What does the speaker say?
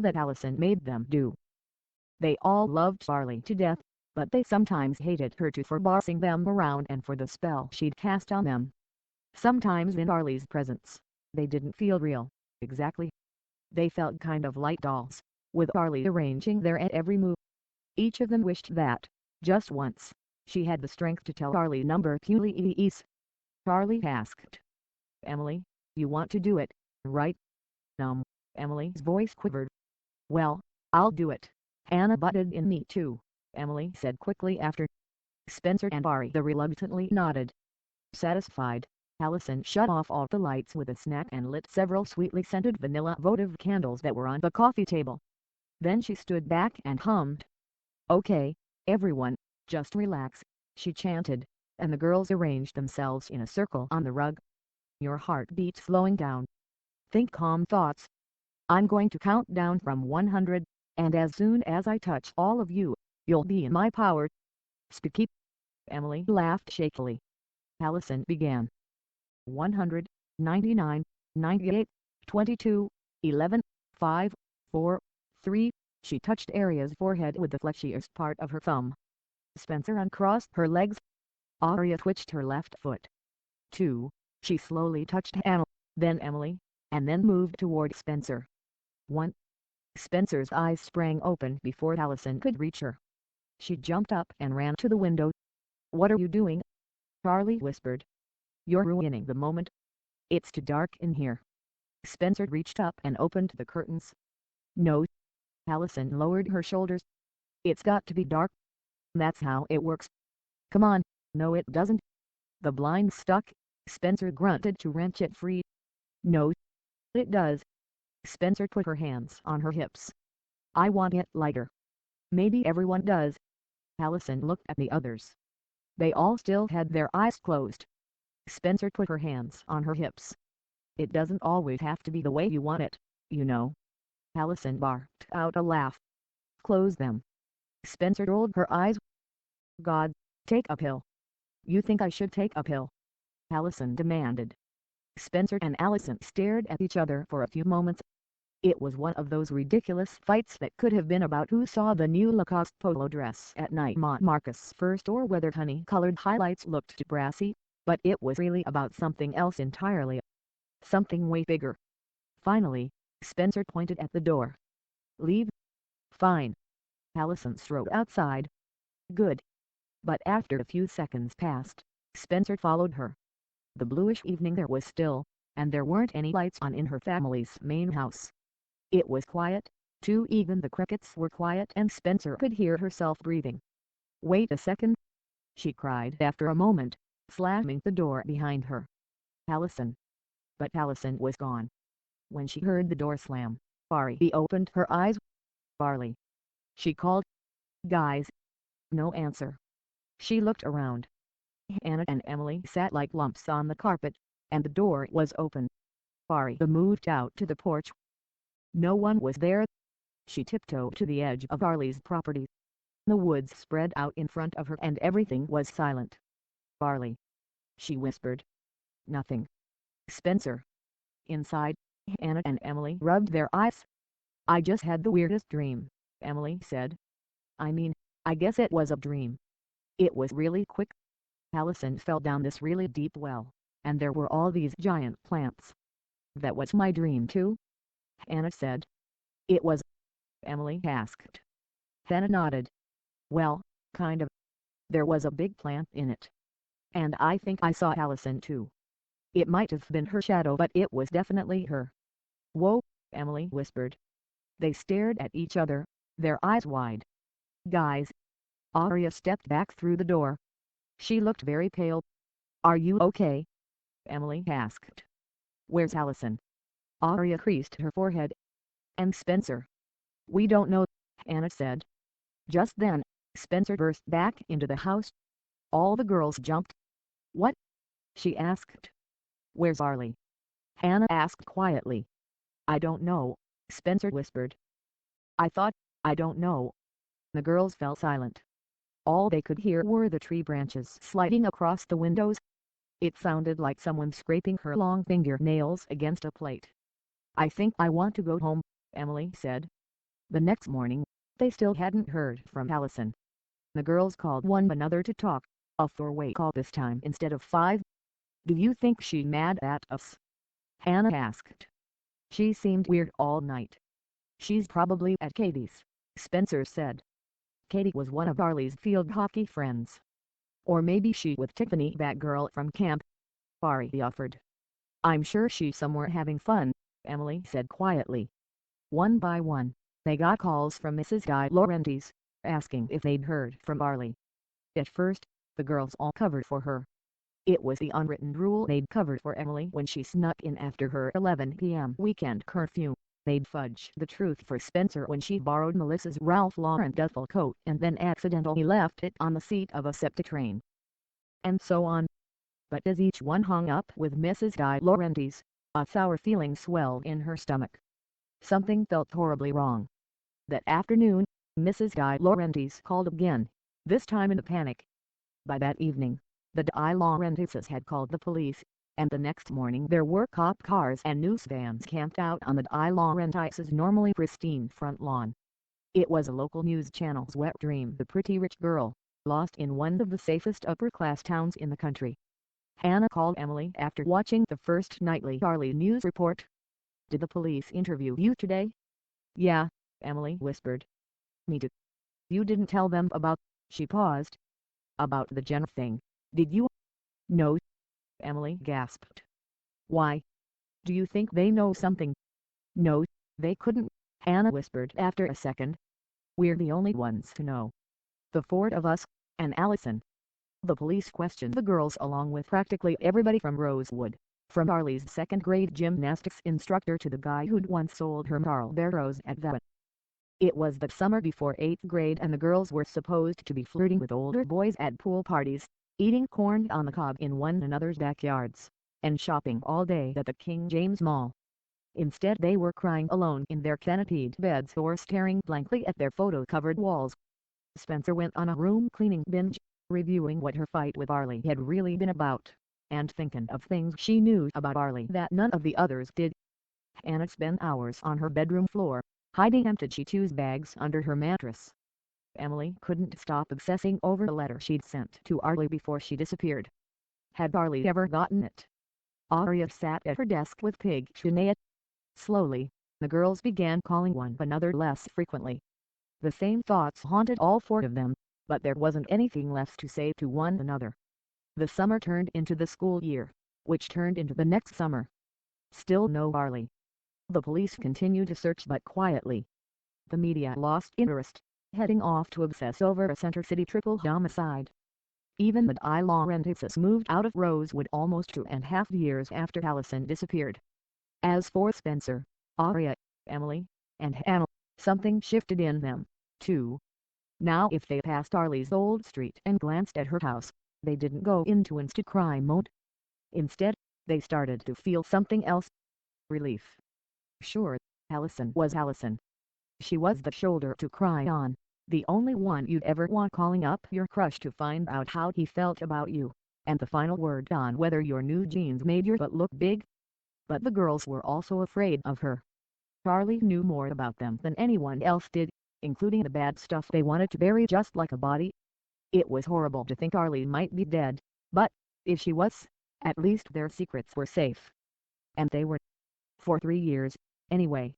that Allison made them do. They all loved Farley to death, but they sometimes hated her too for bossing them around and for the spell she'd cast on them. Sometimes in Farley's presence, they didn't feel real, exactly. They felt kind of like dolls, with Farley arranging their every move. Each of them wished that, just once, she had the strength to tell Farley number QLEEs. Farley asked. Emily, you want to do it, right? Emily's voice quivered. Well, I'll do it. Hannah butted in. Me too, Emily said quickly after. Spencer and Ari reluctantly nodded. Satisfied, Allison shut off all the lights with a snap and lit several sweetly scented vanilla votive candles that were on the coffee table. Then she stood back and hummed. Okay, everyone, just relax, she chanted, and the girls arranged themselves in a circle on the rug. Your heartbeat slowing down. Think calm thoughts. I'm going to count down from 100, and as soon as I touch all of you, you'll be in my power. Spooky. Emily laughed shakily. Allison began. 100, 99, 98, 22, 11, 5, 4, 3. She touched Aria's forehead with the fleshiest part of her thumb. Spencer uncrossed her legs. Aria twitched her left foot. 2. She slowly touched Hannah, then Emily, and then moved toward Spencer. 1. Spencer's eyes sprang open before Allison could reach her. She jumped up and ran to the window. What are you doing? Charlie whispered. You're ruining the moment. It's too dark in here. Spencer reached up and opened the curtains. No. Allison lowered her shoulders. It's got to be dark. That's how it works. Come on. No, it doesn't. The blind stuck. Spencer grunted to wrench it free. No, it does. Spencer put her hands on her hips. I want it lighter. Maybe everyone does. Allison looked at the others. They all still had their eyes closed. Spencer put her hands on her hips. It doesn't always have to be the way you want it, you know. Allison barked out a laugh. Close them. Spencer rolled her eyes. God, take a pill. You think I should take a pill? Allison demanded. Spencer and Allison stared at each other for a few moments. It was one of those ridiculous fights that could have been about who saw the new Lacoste polo dress at Neiman Marcus first or whether honey-colored highlights looked too brassy, but it was really about something else entirely. Something way bigger. Finally, Spencer pointed at the door. Leave? Fine. Allison strode outside. Good. But after a few seconds passed, Spencer followed her. The bluish evening air was still, and there weren't any lights on in her family's main house. It was quiet, too. Even the crickets were quiet and Spencer could hear herself breathing. Wait a second, she cried after a moment, slamming the door behind her. Allison. But Allison was gone. When she heard the door slam, Farley opened her eyes. Farley. She called. Guys. No answer. She looked around. Hannah and Emily sat like lumps on the carpet, and the door was open. Farley moved out to the porch. No one was there. She tiptoed to the edge of Farley's property. The woods spread out in front of her and everything was silent. Farley. She whispered. Nothing. Spencer. Inside, Hannah and Emily rubbed their eyes. I just had the weirdest dream, Emily said. I mean, I guess it was a dream. It was really quick. Allison fell down this really deep well, and there were all these giant plants. That was my dream too, Hannah said. It was? Emily asked. Hannah nodded. Well, kind of. There was a big plant in it. And I think I saw Allison too. It might have been her shadow, but it was definitely her. Whoa, Emily whispered. They stared at each other, their eyes wide. Guys. Aria stepped back through the door. She looked very pale. Are you okay? Emily asked. Where's Allison? Aria creased her forehead. And Spencer? We don't know, Hannah said. Just then, Spencer burst back into the house. All the girls jumped. What? She asked. Where's Farley? Hannah asked quietly. I don't know, Spencer whispered. I don't know. The girls fell silent. All they could hear were the tree branches sliding across the windows. It sounded like someone scraping her long fingernails against a plate. I think I want to go home, Emily said. The next morning, they still hadn't heard from Allison. The girls called one another to talk, a four-way call this time instead of five. "Do you think she's mad at us?" Hannah asked. "She seemed weird all night." "She's probably at Katie's," Spencer said. Katie was one of Arlie's field hockey friends. "Or maybe she with Tiffany, that girl from camp," Ari offered. "I'm sure she's somewhere having fun," Emily said quietly. One by one, they got calls from Mrs. Di Laurentiis, asking if they'd heard from Arlie. At first, the girls all covered for her. It was the unwritten rule they'd covered for Emily when she snuck in after her 11 p.m. weekend curfew. They'd fudged the truth for Spencer when she borrowed Melissa's Ralph Lauren duffel coat and then accidentally left it on the seat of a SEPTA train. And so on. But as each one hung up with Mrs. Di Laurentiis, a sour feeling swelled in her stomach. Something felt horribly wrong. That afternoon, Mrs. Di Laurentiis called again, this time in a panic. By that evening, the Di Laurentiises had called the police, and the next morning there were cop cars and news vans camped out on the Di Laurentiises' normally pristine front lawn. It was a local news channel's wet dream, the pretty rich girl, lost in one of the safest upper-class towns in the country. Hannah called Emily after watching the first nightly Arlie news report. "Did the police interview you today?" "Yeah," Emily whispered. "Me too." "You didn't tell them about—" She paused. "About the Jenna thing, did you?" "No," Emily gasped. "Why? Do you think they know something?" "No, they couldn't," Hannah whispered after a second. "We're the only ones to know. The four of us, and Allison." The police questioned the girls along with practically everybody from Rosewood, from Arlie's second-grade gymnastics instructor to the guy who'd once sold her Marlboros at the. It was the summer before 8th grade and the girls were supposed to be flirting with older boys at pool parties, eating corn on the cob in one another's backyards, and shopping all day at the King James Mall. Instead they were crying alone in their canopied beds or staring blankly at their photo-covered walls. Spencer went on a room-cleaning binge, reviewing what her fight with Arlie had really been about, and thinking of things she knew about Arlie that none of the others did. Hannah spent hours on her bedroom floor, hiding empty Cheetos bags under her mattress. Emily couldn't stop obsessing over the letter she'd sent to Arlie before she disappeared. Had Arlie ever gotten it? Aria sat at her desk with Pig Shania. Slowly, the girls began calling one another less frequently. The same thoughts haunted all four of them, but there wasn't anything left to say to one another. The summer turned into the school year, which turned into the next summer. Still no Arlie. The police continued to search but quietly. The media lost interest, heading off to obsess over a Center City triple homicide. Even the Di Laurentiises moved out of Rosewood almost 2.5 years after Allison disappeared. As for Spencer, Aria, Emily, and Hannah, something shifted in them, too. Now if they passed Arlie's old street and glanced at her house, they didn't go into instant crime mode. Instead, they started to feel something else. Relief. Sure, Allison was Allison. She was the shoulder to cry on, the only one you'd ever want calling up your crush to find out how he felt about you, and the final word on whether your new jeans made your butt look big. But the girls were also afraid of her. Arlie knew more about them than anyone else did, including the bad stuff they wanted to bury just like a body. It was horrible to think Arlie might be dead, but, if she was, at least their secrets were safe. And they were. For 3 years, anyway.